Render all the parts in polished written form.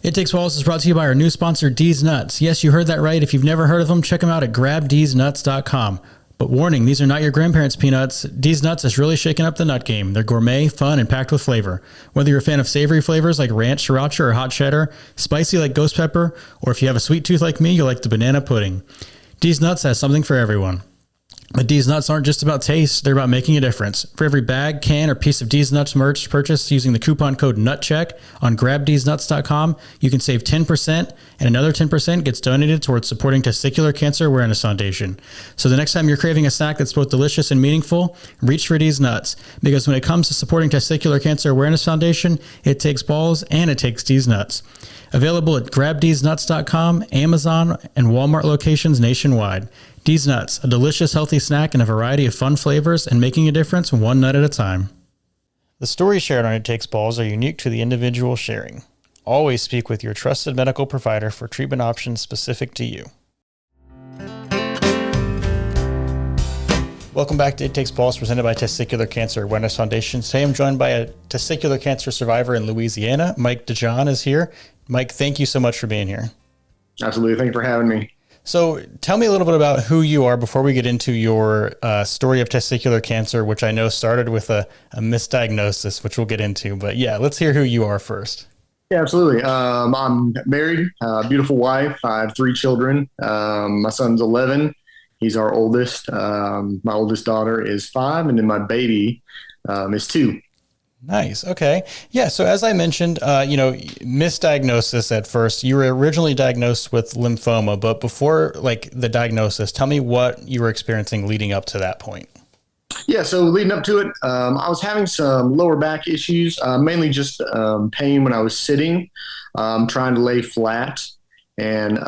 It Takes Balls is brought to you by our new sponsor, D's Nuts. Yes, you heard that right. If you've never heard of them, check them out at grabdsnuts.com. But warning, these are not your grandparents' peanuts. D's Nuts has really shaken up the nut game. They're gourmet, fun, and packed with flavor. Whether you're a fan of savory flavors like ranch, sriracha, or hot cheddar, spicy like ghost pepper, or if you have a sweet tooth like me, you'll like the banana pudding. D's Nuts has something for everyone. But D's Nuts aren't just about taste, they're about making a difference. For every bag, can, or piece of D's Nuts merch purchased using the coupon code NUTCHECK on grabdsnuts.com, you can save 10%, and another 10% gets donated towards supporting Testicular Cancer Awareness Foundation. So the next time you're craving a snack that's both delicious and meaningful, reach for D's Nuts. Because when it comes to supporting Testicular Cancer Awareness Foundation, it takes balls and it takes D's Nuts. Available at grabdsnuts.com, Amazon, and Walmart locations nationwide. D's Nuts, a delicious, healthy snack in a variety of fun flavors and making a difference one nut at a time. The stories shared on It Takes Balls are unique to the individual sharing. Always speak with your trusted medical provider for treatment options specific to you. Welcome back to It Takes Balls, presented by Testicular Cancer Awareness Foundation. Today I'm joined by a testicular cancer survivor in Louisiana. Mike DeJean is here. Mike, thank you so much for being here. Absolutely. Thank you for having me. So tell me a little bit about who you are before we get into your story of testicular cancer, which I know started with a misdiagnosis, which we'll get into. But yeah, let's hear who you are first. Yeah, absolutely. I'm married, beautiful wife. I have 3 children. My son's 11. He's our oldest. My oldest daughter is 5, and then my baby is 2. Nice. Okay. Yeah. So as I mentioned, misdiagnosis at first. You were originally diagnosed with lymphoma, but before the diagnosis, tell me what you were experiencing leading up to that point. Yeah. So leading up to it, I was having some lower back issues, mainly just pain when I was sitting, trying to lay flat. And,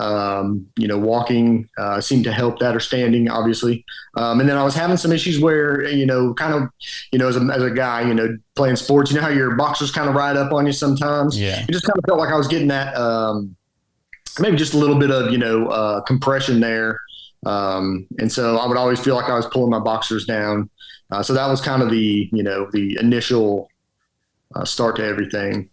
walking seemed to help that, or standing, obviously. And then I was having some issues where, as a guy, playing sports, how your boxers kind of ride up on you sometimes. Yeah. It just kind of felt like I was getting that, maybe just a little bit of, compression there. And so I would always feel like I was pulling my boxers down. So that was kind of the initial start to everything.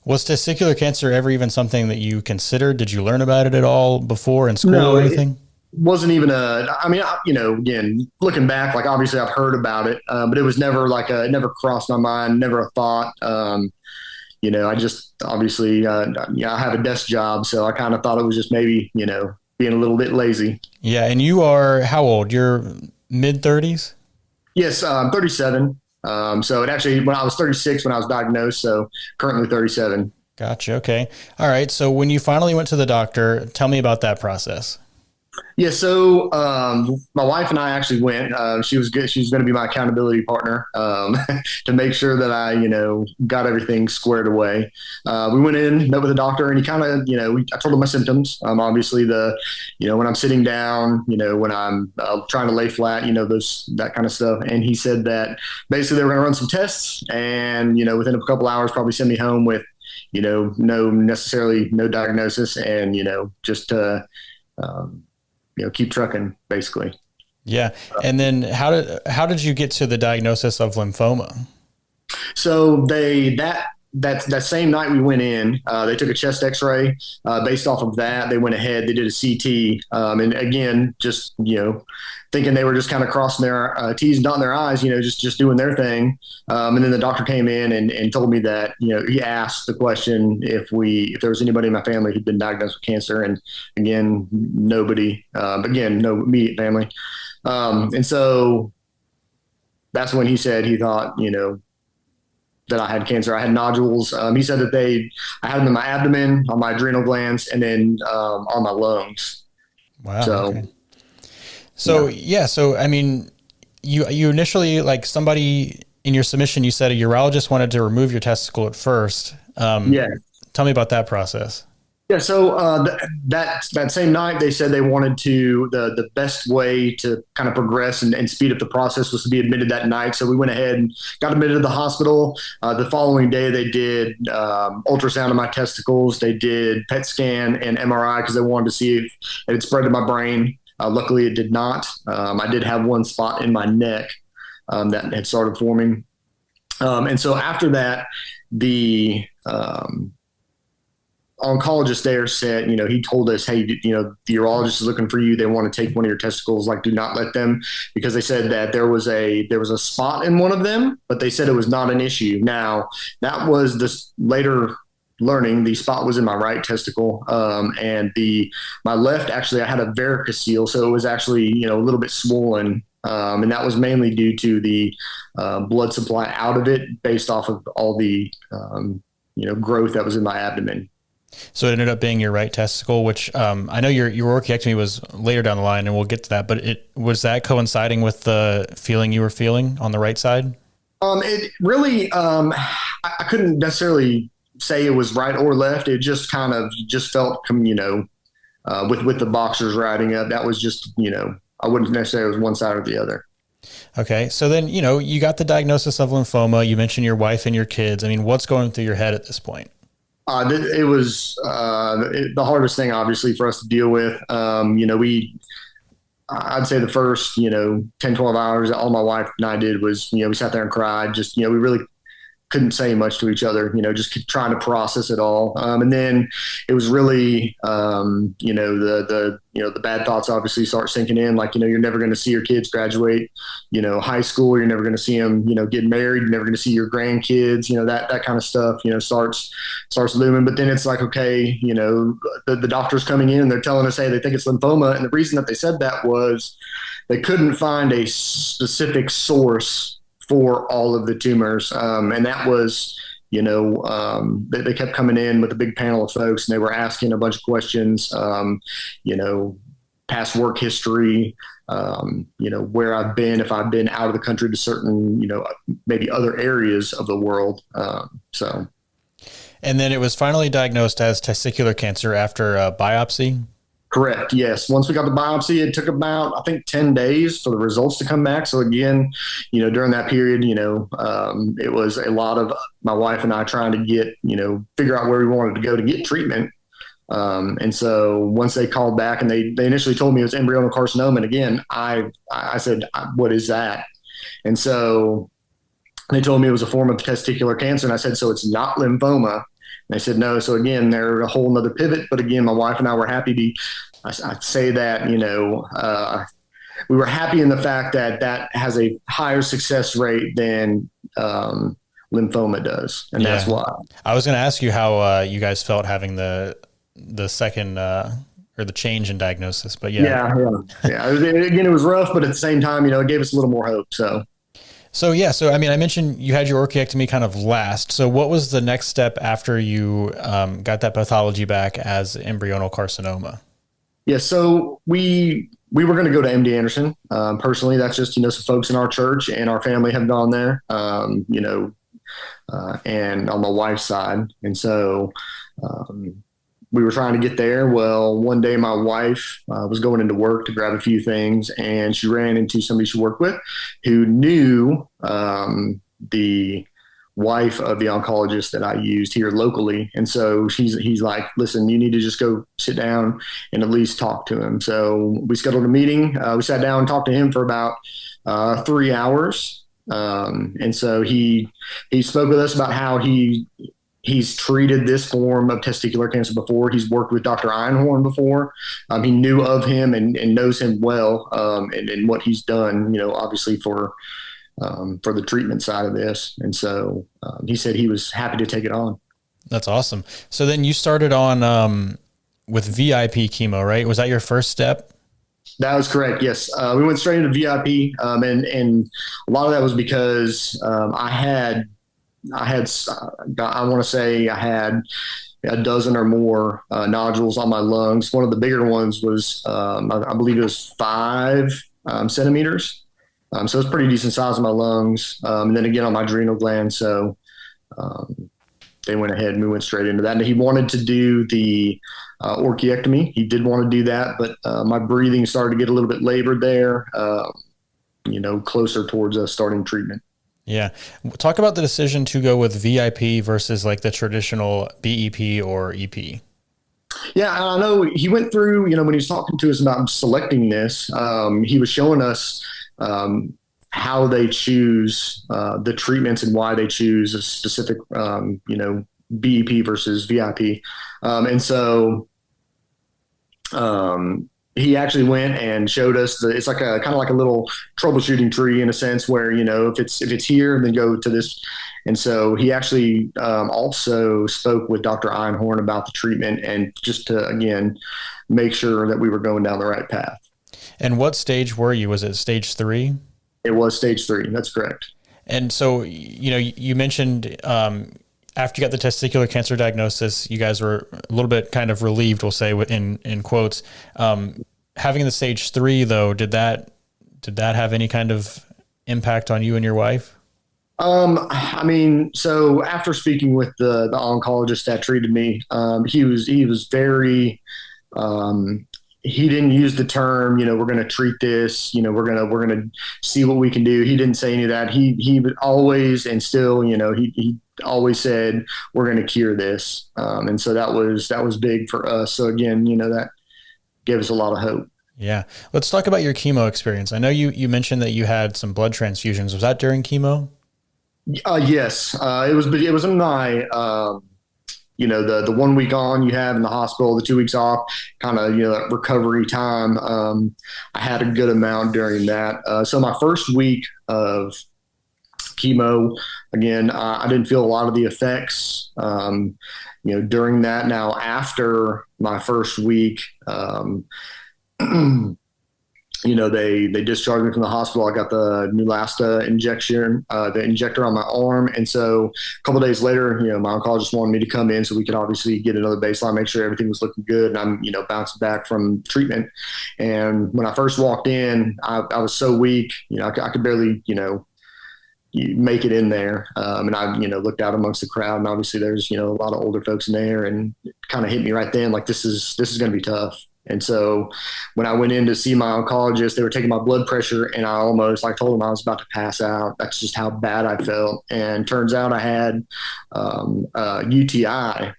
Was testicular cancer ever even something that you considered? Did you learn about it at all before in school or anything? It wasn't even again, looking back, obviously I've heard about it, but it was never it never crossed my mind, never a thought. I just obviously, I have a desk job, so I kind of thought it was just maybe, being a little bit lazy. Yeah. And you are how old? You're mid-30s? Yes, I'm 37. So it actually, when I was 36, when I was diagnosed, so currently 37. Gotcha. Okay. All right. So when you finally went to the doctor, tell me about that process. Yeah. So, my wife and I actually went, she was good. She was going to be my accountability partner, to make sure that I, got everything squared away. We went in, met with the doctor, and he kind of, I told him my symptoms. Obviously when I'm sitting down, when I'm trying to lay flat, that kind of stuff. And he said that basically they were going to run some tests and, within a couple hours, probably send me home with, no diagnosis and, just, keep trucking basically. Yeah. And then how did you get to the diagnosis of lymphoma? So that same night we went in, they took a chest x-ray, based off of that. They went ahead, they did a CT. And again, just, thinking they were just kind of crossing their T's and dotting their I's, just doing their thing. And then the doctor came in and told me that, he asked the question if there was anybody in my family who'd been diagnosed with cancer. And again, nobody, no immediate family. And so that's when he said he thought, that I had cancer. I had nodules. He said that I had them in my abdomen, on my adrenal glands, and then on my lungs. Wow. So I mean, you initially, somebody in your submission, you said a urologist wanted to remove your testicle at first. Tell me about that process. Yeah. So that same night, they said they wanted the best way to kind of progress and speed up the process was to be admitted that night. So we went ahead and got admitted to the hospital. The following day, they did ultrasound of my testicles. They did PET scan and MRI because they wanted to see if it had spread to my brain. Luckily, it did not. I did have one spot in my neck that had started forming. And so after that, the oncologist there said, he told us, hey, the urologist is looking for you. They want to take one of your testicles. Like, do not let them, because they said that there was a spot in one of them, but they said it was not an issue. Now, that was this later learning. The spot was in my right testicle, and my left, actually, I had a varicocele, so it was actually a little bit swollen, and that was mainly due to the blood supply out of it, based off of all the growth that was in my abdomen. So it ended up being your right testicle, which I know your orchiectomy was later down the line, and we'll get to that. But was that coinciding with the feeling you were feeling on the right side? It really, I couldn't necessarily say it was right or left. It just kind of felt, with the boxers riding up. That was just, I wouldn't necessarily it was one side or the other. Okay. So then, you got the diagnosis of lymphoma. You mentioned your wife and your kids. I mean, what's going through your head at this point? It was the hardest thing, obviously, for us to deal with. I'd say the first, 10, 12 hours, all my wife and I did was, we sat there and cried. Just, we really couldn't say much to each other, just trying to process it all. And then it was really, the bad thoughts obviously start sinking in. Like, you're never going to see your kids graduate, high school. You're never going to see them, get married. You're never going to see your grandkids, that kind of stuff, starts looming. But then it's like, okay, the doctor's coming in and they're telling us, hey, they think it's lymphoma. And the reason that they said that was they couldn't find a specific source for all of the tumors. And that was, they kept coming in with a big panel of folks, and they were asking a bunch of questions, past work history, where I've been, if I've been out of the country to certain, maybe other areas of the world. And then it was finally diagnosed as testicular cancer after a biopsy. Correct. Yes. Once we got the biopsy, it took about, I think, 10 days for the results to come back. So again, during that period, it was a lot of my wife and I trying to get, figure out where we wanted to go to get treatment. And so once they called back and they initially told me it was embryonal carcinoma. And again, I said, what is that? And so they told me it was a form of testicular cancer. And I said, so it's not lymphoma. They said no. So again, they're a whole nother pivot. But again, my wife and I were happy I'd say that, we were happy in the fact that has a higher success rate than lymphoma does. And that's why. I was going to ask you how you guys felt having the second or the change in diagnosis. But yeah. Again, it was rough, but at the same time, it gave us a little more hope. So, I mean, I mentioned you had your orchiectomy kind of last. So what was the next step after you got that pathology back as embryonal carcinoma? Yeah, so we were going to go to MD Anderson. Personally, that's just, some folks in our church and our family have gone there, and on my wife's side. And so we were trying to get there. Well, one day my wife was going into work to grab a few things, and she ran into somebody she worked with who knew the wife of the oncologist that I used here locally. And so he's like, listen, you need to just go sit down and at least talk to him. So we scheduled a meeting. We sat down and talked to him for about 3 hours. And so he spoke with us about how he's treated this form of testicular cancer before. He's worked with Dr. Einhorn before. He knew of him and knows him well, and what he's done, obviously for the treatment side of this. And so he said he was happy to take it on. That's awesome. So then you started on with VIP chemo, right? Was that your first step? That was correct. Yes. We went straight into VIP. And a lot of that was because I want to say I had a dozen or more nodules on my lungs. One of the bigger ones was, I believe it was 5 centimeters. So it's pretty decent size of my lungs. And then again on my adrenal gland. So they went ahead and we went straight into that. And he wanted to do the orchiectomy. He did want to do that, but my breathing started to get a little bit labored there, closer towards starting treatment. Yeah. Talk about the decision to go with VIP versus like the traditional BEP or EP. Yeah, I know he went through, when he was talking to us about selecting this, he was showing us how they choose the treatments and why they choose a specific, BEP versus VIP. And so he actually went and showed us it's like a kind of like a little troubleshooting tree in a sense where, if it's here, then go to this. And so he actually also spoke with Dr. Einhorn about the treatment and just to, again, make sure that we were going down the right path. And what stage were you? Was it stage 3? It was stage 3. That's correct. And so, you mentioned after you got the testicular cancer diagnosis, you guys were a little bit kind of relieved, we'll say in quotes. Having the stage 3 though, did that have any kind of impact on you and your wife? I mean, so after speaking with the oncologist that treated me, he was very, he didn't use the term, we're going to treat this, we're going to see what we can do. He didn't say any of that. He would always, and still, he always said, we're going to cure this. And so that was big for us. So again, that gave us a lot of hope. Yeah. Let's talk about your chemo experience. I know you mentioned that you had some blood transfusions. Was that during chemo? Yes. It was in my, the 1 week on you have in the hospital, the 2 weeks off, kind of, that recovery time. I had a good amount during that. So my first week of chemo, again, I didn't feel a lot of the effects, during that. Now, after my first week, they discharged me from the hospital. I got the Neulasta injection, the injector on my arm. And so a couple of days later, my oncologist wanted me to come in so we could obviously get another baseline, make sure everything was looking good. And I'm, bouncing back from treatment. And when I first walked in, I was so weak, I could barely, make it in there. And I, looked out amongst the crowd, and obviously there's, a lot of older folks in there, and it kind of hit me right then, like, this is going to be tough. And so when I went in to see my oncologist, they were taking my blood pressure, and I almost told them I was about to pass out. That's just how bad I felt. And turns out I had UTI,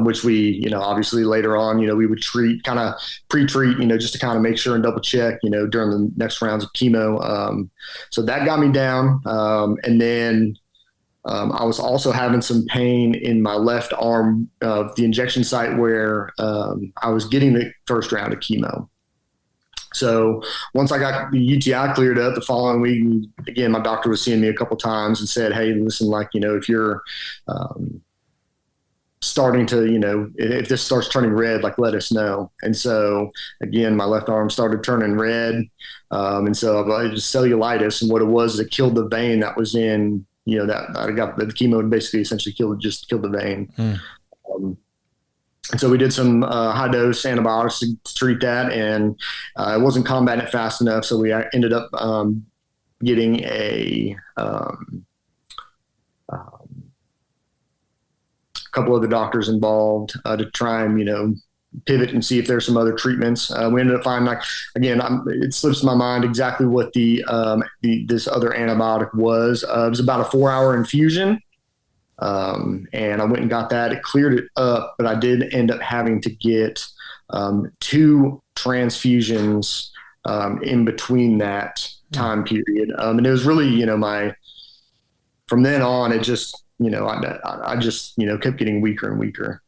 which we, obviously later on, we would pre-treat, just to kind of make sure and double check, during the next rounds of chemo. So that got me down. And then I was also having some pain in my left arm of the injection site where I was getting the first round of chemo. So once I got the UTI cleared up the following week, again, my doctor was seeing me a couple times and said, hey, listen, if you're starting to, if this starts turning red, let us know. And so again, my left arm started turning red. And so it was cellulitis. And what it was, it killed the vein that was in, that I got the chemo basically essentially killed the vein. And so we did some high dose antibiotics to treat that, and it wasn't combating it fast enough. So we ended up getting a couple of the doctors involved to try and, pivot and see if there's some other treatments. We ended up finding, it slips my mind exactly what this other antibiotic was. It was about a 4-hour infusion. And I went and got that. It cleared it up, but I did end up having to get 2 transfusions in between that time period. And it was really, from then on, it just, I just, kept getting weaker and weaker.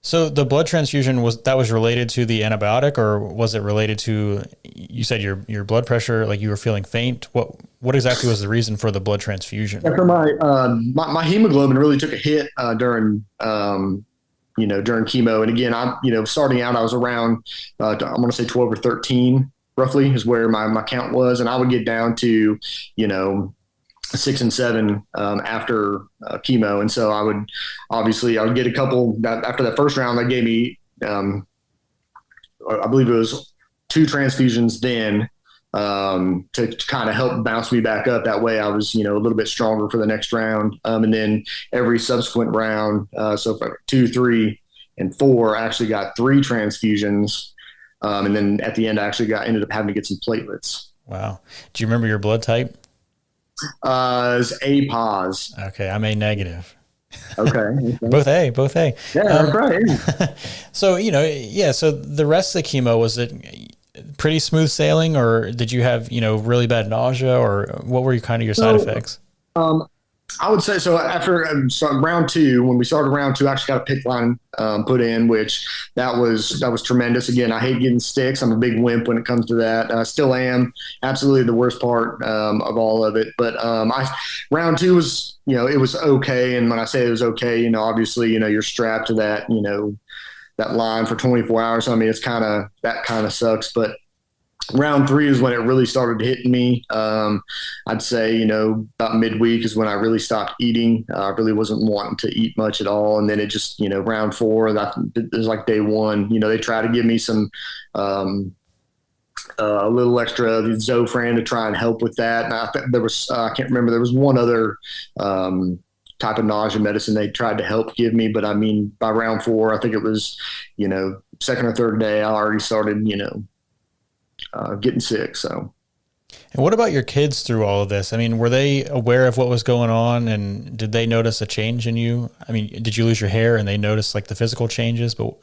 So the blood transfusion was related to the antibiotic, or was it related to, you said your blood pressure, you were feeling faint? What exactly was the reason for the blood transfusion? After my hemoglobin really took a hit during chemo. And again, I'm, starting out, I was around, I want to say 12 or 13 roughly is where my count was. And I would get down to, 6 and 7 after chemo. And so I would get a couple after that first round. They gave me, I believe it was 2 transfusions then to kind of help bounce me back up. That way I was, a little bit stronger for the next round. And then every subsequent round, so for 2, 3, and 4, I actually got 3 transfusions. And then at the end, I actually ended up having to get some platelets. Wow. Do you remember your blood type? It's A pos. Okay, I'm A negative. Okay. Both A. Yeah, that's right. So, so the rest of the chemo, was it pretty smooth sailing, or did you have, really bad nausea, or what were your side effects? I would say so. After round two, when we started round two, I actually got a PICC line put in, which that was tremendous. Again, I hate getting sticks. I'm a big wimp when it comes to that. I still am. Absolutely the worst part of all of it. But round two was, it was okay. And when I say it was okay, obviously, you're strapped to that, that line for 24 hours. I mean, that kind of sucks. But round three is when it really started hitting me. I'd say, about midweek is when I really stopped eating. I really wasn't wanting to eat much at all. And then it just, round four, it was like day one, they try to give me some, a little extra Zofran to try and help with that. And I think there was, I can't remember, there was one other, type of nausea medicine they tried to help give me. But I mean, by round four, I think it was, second or third day, I already started, getting sick. So, and what about your kids through all of this? I mean, were they aware of what was going on, and did they notice a change in you? I mean, did you lose your hair and they noticed like the physical changes? But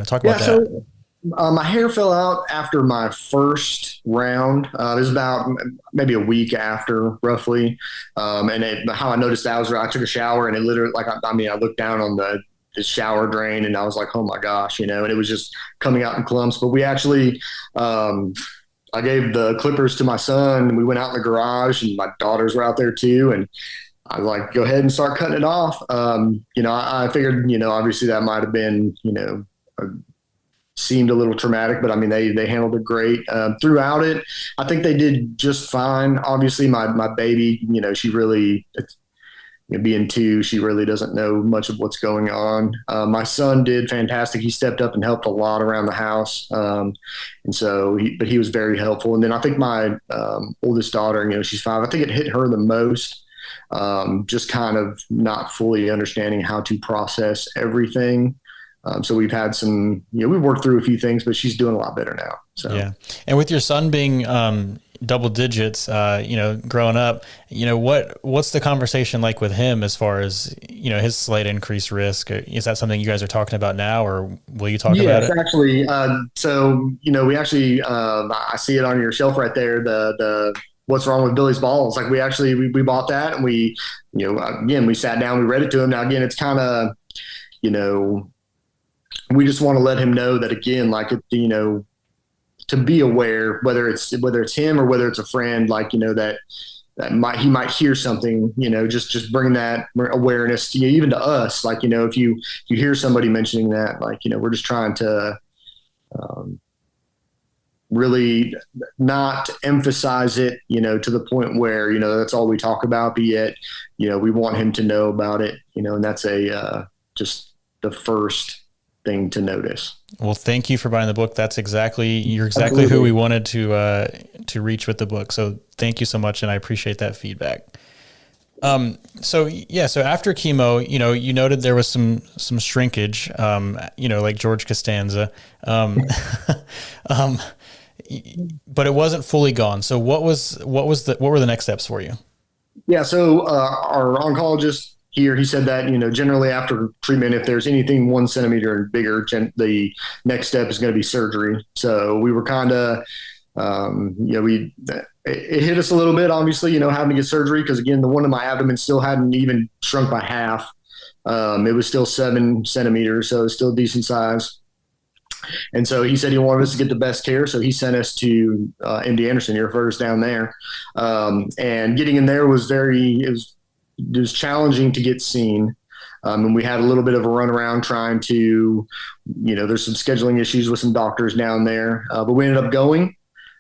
talk about that. So my hair fell out after my first round. It was about maybe a week after, roughly. How I noticed that was I took a shower and it literally, I looked down on the shower drain and I was like, oh my gosh, and it was just coming out in clumps. But we actually, I gave the clippers to my son and we went out in the garage and my daughters were out there too. And I was like, go ahead and start cutting it off. I figured, obviously that might've been, seemed a little traumatic, but I mean, they handled it great. Throughout it, I think they did just fine. Obviously my baby, she really, being two, she really doesn't know much of what's going on. My son did fantastic. He stepped up and helped a lot around the house. And so he was very helpful. And then I think my oldest daughter, she's 5. I think it hit her the most, just kind of not fully understanding how to process everything. So we've had some, we've worked through a few things, but she's doing a lot better now. So, yeah. And with your son being, double digits, growing up, what's the conversation like with him as far as, his slight increased risk? Is that something you guys are talking about now, or will you talk about it? Yes, actually. We actually, I see it on your shelf right there. The What's Wrong with Billy's Balls. Like we bought that and we, again, we sat down, we read it to him. Now, again, it's kind of, we just want to let him know that, again, to be aware, whether it's him or whether it's a friend, that he might hear something, just bringing that awareness to even to us. If you hear somebody mentioning that, we're just trying to really not emphasize it, to the point where, that's all we talk about, but yet, we want him to know about it, and that's just the first thing to notice. Well, thank you for buying the book. You're exactly who we wanted to reach with the book. So thank you so much. And I appreciate that feedback. So after chemo, you noted there was some shrinkage, like George Costanza, but it wasn't fully gone. So what were the next steps for you? Yeah. So, our oncologist here, he said that, generally after treatment, if there's anything 1 centimeter bigger, the next step is going to be surgery. So we were kind of, it hit us a little bit, obviously, having to get surgery. Cause again, the one in my abdomen still hadn't even shrunk by half. It was still 7 centimeters. So it's still decent size. And so he said he wanted us to get the best care. So he sent us to MD Anderson. He referred us down there. And getting in there was it was challenging to get seen. And we had a little bit of a runaround trying to, there's some scheduling issues with some doctors down there. But we ended up going,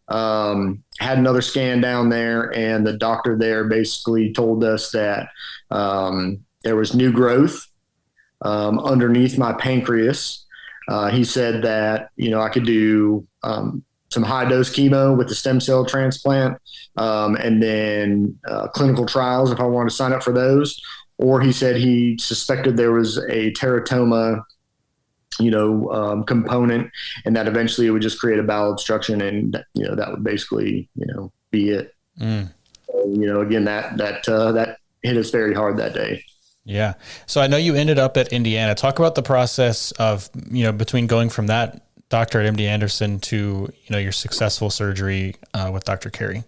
had another scan down there, and the doctor there basically told us that there was new growth underneath my pancreas. He said that, I could do some high dose chemo with the stem cell transplant, and then clinical trials if I wanted to sign up for those. Or he said he suspected there was a teratoma, component, and that eventually it would just create a bowel obstruction, and that would basically be it. So, again, that hit us very hard that day. Yeah. So I know you ended up at Indiana. Talk about the process of between going from that doctor at MD Anderson to, your successful surgery with Dr. Cary.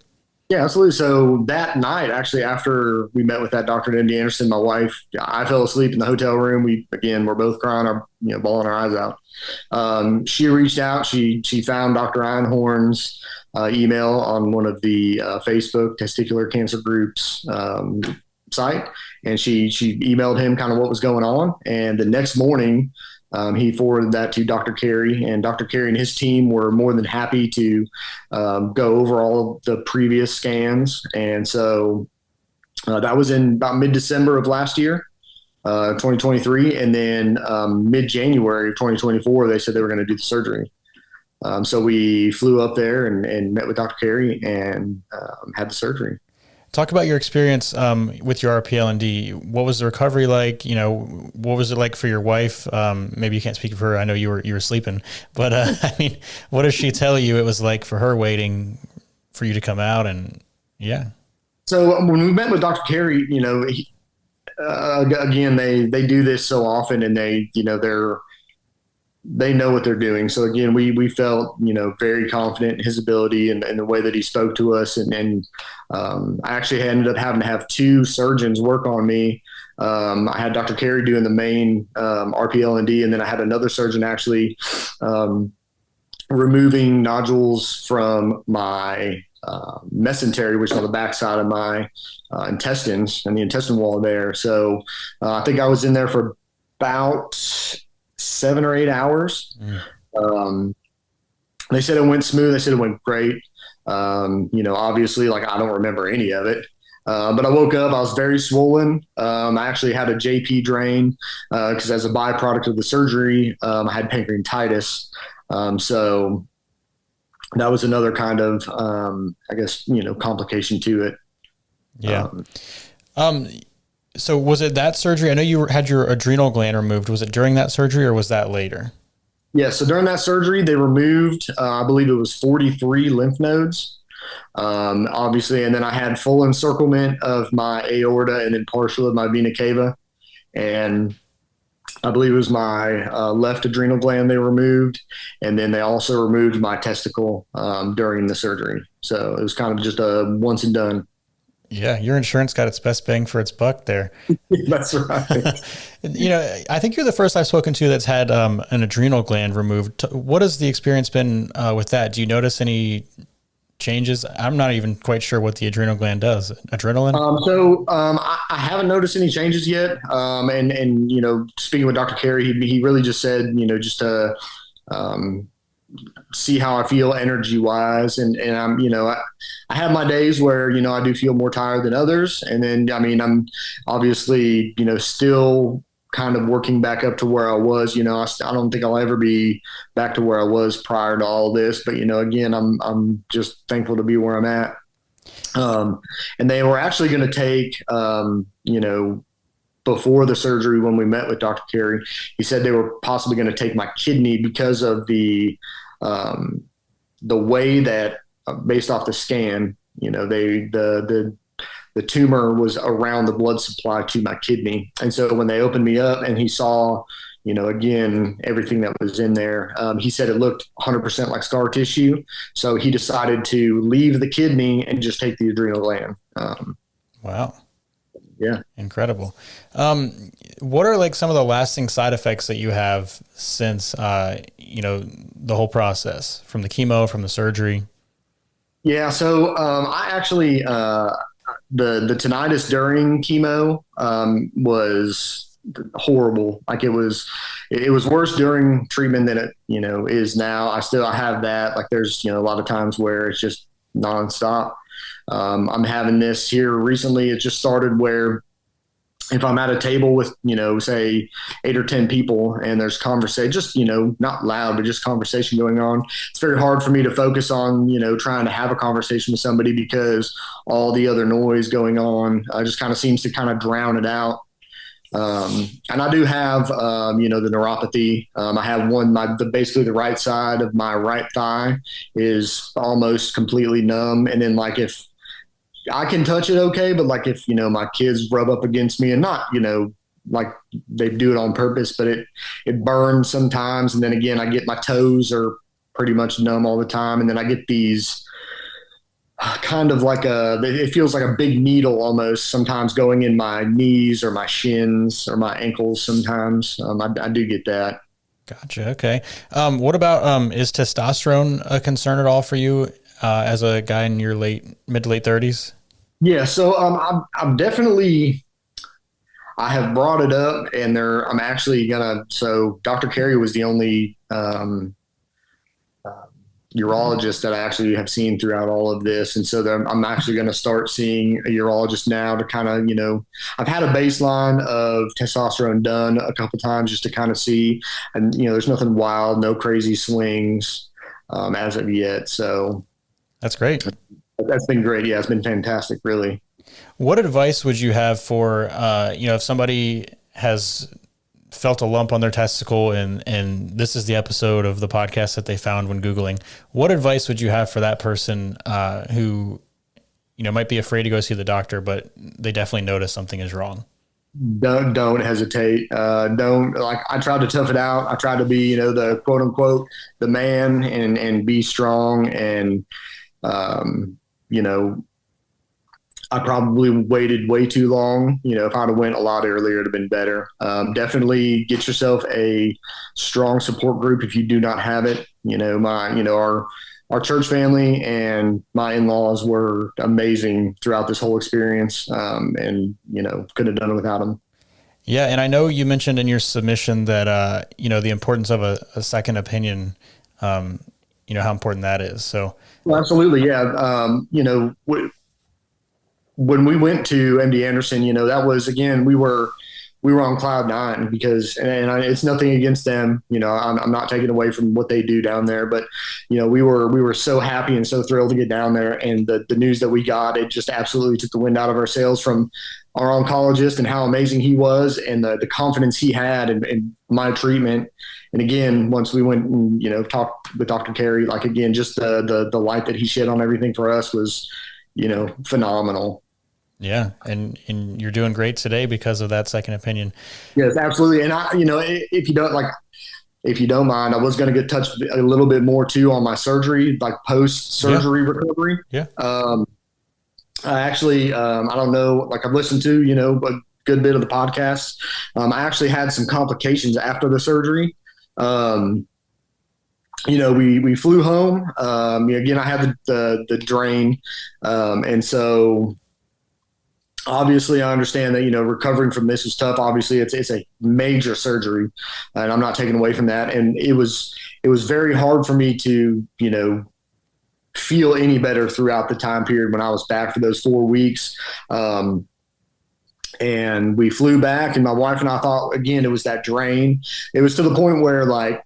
Yeah, absolutely. So that night, actually, after we met with that Dr. MD Anderson, my wife, I fell asleep in the hotel room. We're both crying, bawling our eyes out. She reached out. She found Dr. Einhorn's email on one of the Facebook Testicular Cancer Groups site, and she emailed him kind of what was going on. And the next morning, he forwarded that to Dr. Cary, and Dr. Cary and his team were more than happy to go over all of the previous scans. And so that was in about mid-December of last year, 2023. And then mid-January of 2024, they said they were going to do the surgery. So we flew up there and met with Dr. Cary and had the surgery. Talk about your experience with your RPLND. What was the recovery like? What was it like for your wife? Maybe you can't speak for her. I know you were sleeping, but I mean, what does she tell you it was like for her waiting for you to come out? And yeah. So when we met with Dr. Cary, again, they do this so often, and they know what they're doing. So again, we felt, very confident in his ability and the way that he spoke to us. And I actually ended up having to have two surgeons work on me. I had Dr. Cary doing the main RPLND, and then I had another surgeon actually removing nodules from my mesentery, which is on the backside of my intestines and the intestine wall there. So I think I was in there for about 7 or 8 hours. They said it went smooth. They said it went great. Obviously, like, I don't remember any of it. But I woke up, I was very swollen. I actually had a JP drain because as a byproduct of the surgery, I had pancreatitis. So that was another kind of, complication to it. Yeah. So was it that surgery? I know you had your adrenal gland removed. Was it during that surgery or was that later? Yeah. So during that surgery, they removed, I believe it was 43 lymph nodes, obviously. And then I had full encirclement of my aorta and then partial of my vena cava. And I believe it was my left adrenal gland they removed. And then they also removed my testicle during the surgery. So it was kind of just a once and done. Yeah, your insurance got its best bang for its buck there. That's right. I think you're the first I've spoken to that's had an adrenal gland removed. What has the experience been with that? Do you notice any changes? I'm not even quite sure what the adrenal gland does. Adrenaline? I haven't noticed any changes yet. And speaking with Dr. Cary, he really just said, just to see how I feel energy wise. And I'm, I have my days where, I do feel more tired than others. And then, I'm obviously, still kind of working back up to where I was. I don't think I'll ever be back to where I was prior to all this, but, again, I'm just thankful to be where I'm at. And they were actually going to take, before the surgery, when we met with Dr. Cary, he said they were possibly going to take my kidney because of the way that, based off the scan, the tumor was around the blood supply to my kidney. And so when they opened me up and he saw, again, everything that was in there, he said it looked 100% like scar tissue. So he decided to leave the kidney and just take the adrenal gland. Wow. Yeah. Incredible. What are like some of the lasting side effects that you have since, the whole process from the chemo, from the surgery? Yeah. So, I actually, the tinnitus during chemo, was horrible. Like it was worse during treatment than it, is now. I have that. Like there's, a lot of times where it's just nonstop. I'm having this here recently. It just started where if I'm at a table with, say 8 or 10 people and there's conversation, just, not loud, but just conversation going on. It's very hard for me to focus on, trying to have a conversation with somebody because all the other noise going on just kind of seems to kind of drown it out. And I do have, the neuropathy. I have basically the right side of my right thigh is almost completely numb. And then like if I can touch it, okay. But like if, my kids rub up against me and not, like they do it on purpose, but it burns sometimes. And then again, I get my toes are pretty much numb all the time. And then I get these, kind of like it feels like a big needle almost sometimes going in my knees or my shins or my ankles sometimes. I do get that. Gotcha. Okay. What about, is testosterone a concern at all for you, as a guy in your mid to late 30s? Yeah. So I'm definitely, I have brought it up and I'm actually so Dr. Cary was the only, urologist that I actually have seen throughout all of this. And so I'm actually going to start seeing a urologist now to kind of, I've had a baseline of testosterone done a couple times just to kind of see, and, there's nothing wild, no crazy swings as of yet. So That's great. that's been great. Yeah, it's been fantastic, really. What advice would you have for, if somebody has felt a lump on their testicle and this is the episode of the podcast that they found when Googling, what advice would you have for that person, who, might be afraid to go see the doctor, but they definitely notice something is wrong? Don't hesitate. Don't, like, I tried to tough it out. I tried to be, the quote unquote, the man, and be strong. And, you know, I probably waited way too long. If I'd have went a lot earlier, it'd have been better. Definitely get yourself a strong support group if you do not have it. Our church family and my in-laws were amazing throughout this whole experience. And couldn't have done it without them. Yeah. And I know you mentioned in your submission that, the importance of a second opinion, how important that is. So. Well, absolutely. Yeah. When we went to MD Anderson, that was, again, we were on cloud nine because, it's nothing against them. I'm not taking away from what they do down there, but, we were so happy and so thrilled to get down there. And the news that we got, it just absolutely took the wind out of our sails from our oncologist and how amazing he was and the confidence he had in my treatment. And again, once we went and, talked with Dr. Cary, like, again, just the light that he shed on everything for us was, phenomenal. Yeah. And you're doing great today because of that second opinion. Yes, absolutely. And if you don't mind, I was going to get touched a little bit more too on my surgery, like post-surgery recovery. Yeah. I actually, I don't know, like, I've listened to, a good bit of the podcast. I actually had some complications after the surgery. We flew home. Again, I had the drain. And so obviously I understand that, recovering from this is tough. Obviously it's a major surgery and I'm not taking away from that. And it was very hard for me to, feel any better throughout the time period when I was back for those 4 weeks. And we flew back and my wife and I thought, again, it was that drain. It was to the point where, like,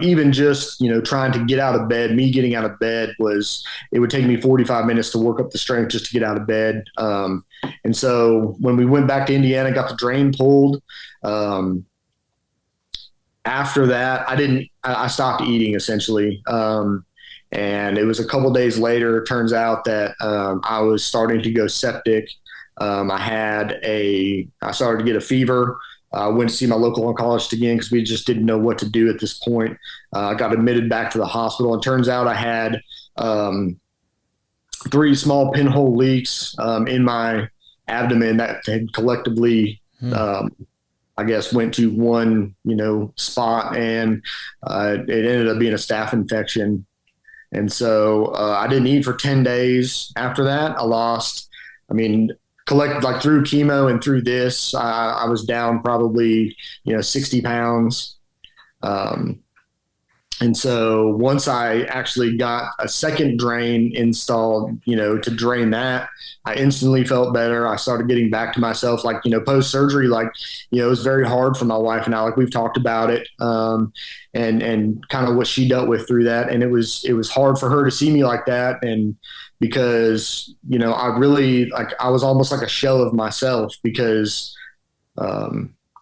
even just, trying to get out of bed, me getting out of bed it would take me 45 minutes to work up the strength just to get out of bed. And so when we went back to Indiana, got the drain pulled. After that, I stopped eating essentially. And it was a couple days later, it turns out that, I was starting to go septic. I started to get a fever. I went to see my local oncologist again because we just didn't know what to do at this point. I got admitted back to the hospital, and turns out I had 3 small pinhole leaks in my abdomen that had collectively, I guess, went to one, spot, and it ended up being a staph infection. And so I didn't eat for 10 days after that. Through chemo and through this, I was down probably, 60 pounds. And so once I actually got a second drain installed, to drain that, I instantly felt better. I started getting back to myself, like, post surgery, like, it was very hard for my wife and I, like, we've talked about it, and kind of what she dealt with through that. And it was hard for her to see me like that. And because, I really, like, I was almost like a shell of myself because,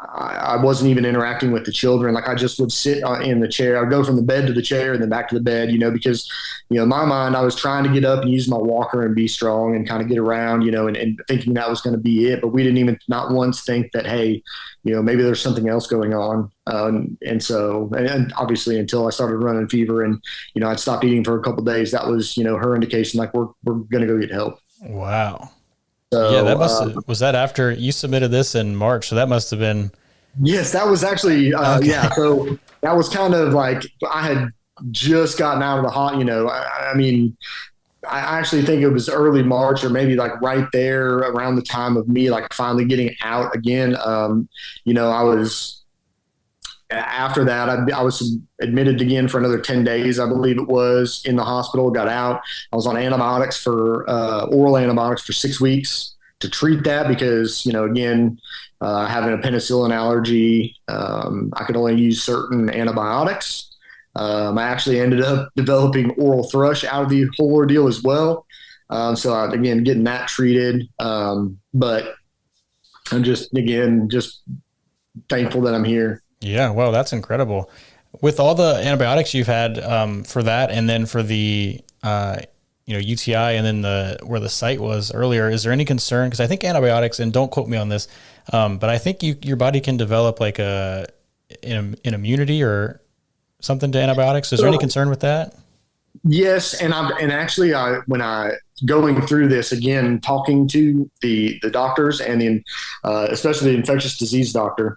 I wasn't even interacting with the children. Like I just would sit in the chair. I'd go from the bed to the chair and then back to the bed, because, in my mind, I was trying to get up and use my walker and be strong and kind of get around, and thinking that was going to be it. But we didn't even not once think that, hey, maybe there's something else going on. And obviously until I started running fever and, I'd stopped eating for a couple of days, that was, her indication, like we're going to go get help. Wow. So, yeah, was that after you submitted this in March? So that must have been. Yes, that was actually, Okay. yeah. So that was kind of like I had just gotten out of the hot, I mean, I actually think it was early March or maybe like right there around the time of me, like finally getting out again. I was, after that, I was admitted again for another 10 days, I believe it was, in the hospital, got out. I was on antibiotics for oral antibiotics for 6 weeks to treat that because, again, having a penicillin allergy, I could only use certain antibiotics. I actually ended up developing oral thrush out of the whole ordeal as well. So again, getting that treated. But I'm just thankful that I'm here. Yeah. Wow. That's incredible. With all the antibiotics you've had, for that, and then for the, UTI and then where the site was earlier, is there any concern? Cause I think antibiotics, and don't quote me on this, but I think your body can develop like an immunity or something to antibiotics. Is there any concern with that? Yes. And actually when I going through this again, talking to the doctors and especially the infectious disease doctor,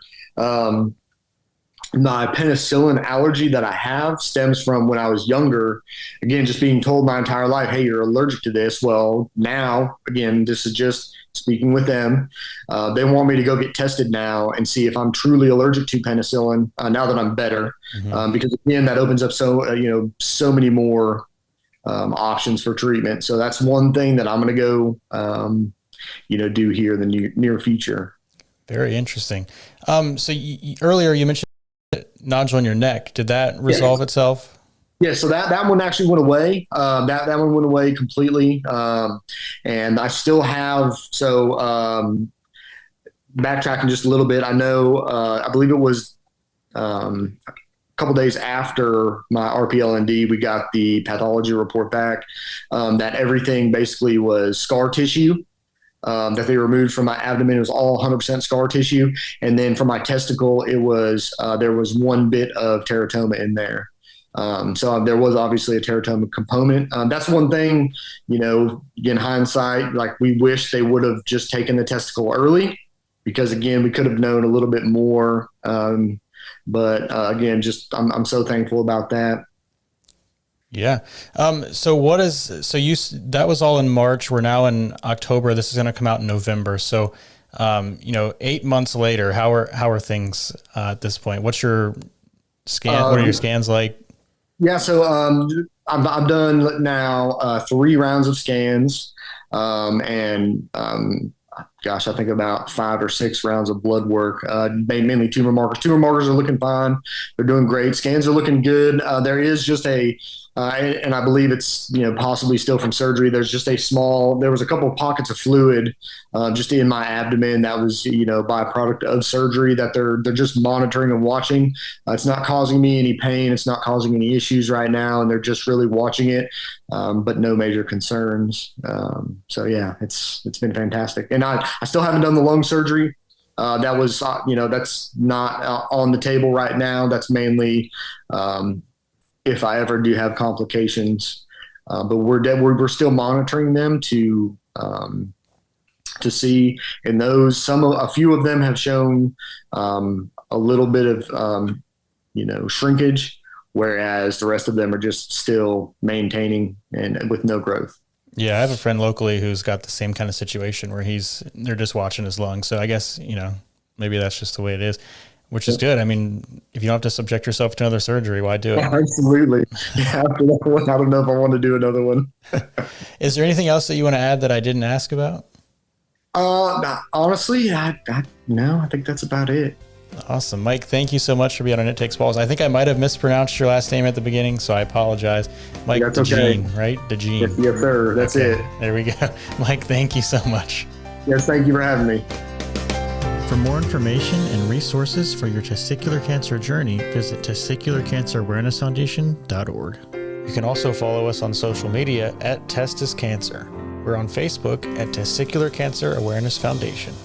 my penicillin allergy that I have stems from when I was younger. Again, just being told my entire life, hey, you're allergic to this. Well, now, again, this is just speaking with them. They want me to go get tested now and see if I'm truly allergic to penicillin now that I'm better. Mm-hmm. Because, again, that opens up so many more options for treatment. So that's one thing that I'm going to go, do here in the near future. Very interesting. So earlier you mentioned nodule on your neck. Did that resolve itself? Yeah, so that one actually went away. That one went away completely. And I still have, backtracking just a little bit, I know, I believe it was a couple days after my RPLND, we got the pathology report back that everything basically was scar tissue. That they removed from my abdomen. It was all 100% scar tissue. And then for my testicle, it was, there was one bit of teratoma in there. So there was obviously a teratoma component. That's one thing, in hindsight, like we wish they would have just taken the testicle early because again, we could have known a little bit more. But again, I'm so thankful about that. Yeah. So that was all in March. We're now in October. This is going to come out in November. So, 8 months later, how are things at this point? What's your scan? What are your scans like? Yeah. So, I've done now 3 rounds of scans, gosh, I think about 5 or 6 rounds of blood work, mainly tumor markers. Tumor markers are looking fine. They're doing great. Scans are looking good. There is just and I believe it's, possibly still from surgery. There's just there was a couple of pockets of fluid just in my abdomen that was, byproduct of surgery that they're just monitoring and watching. It's not causing me any pain. It's not causing any issues right now. And they're just really watching it, but no major concerns. So yeah, it's been fantastic. And I still haven't done the lung surgery. That was, that's not on the table right now. That's mainly, if I ever do have complications, but we're still monitoring them to see. And a few of them have shown a little bit of shrinkage, whereas the rest of them are just still maintaining and with no growth. Yeah, I have a friend locally who's got the same kind of situation where they're just watching his lungs. So I guess maybe that's just the way it is. Which is good. I mean, if you don't have to subject yourself to another surgery, why do it? Absolutely. Yeah, after that one, I don't know if I want to do another one. Is there anything else that you want to add that I didn't ask about? Honestly, no, I think that's about it. Awesome. Mike, thank you so much for being on It Takes Balls. I think I might have mispronounced your last name at the beginning, so I apologize. Mike DeJean, right? DeJean. Yes, sir. That's it. There we go. Mike, thank you so much. Yes, thank you for having me. For more information and resources for your testicular cancer journey, visit testicularcancerawarenessfoundation.org. You can also follow us on social media at Testis Cancer. We're on Facebook at Testicular Cancer Awareness Foundation.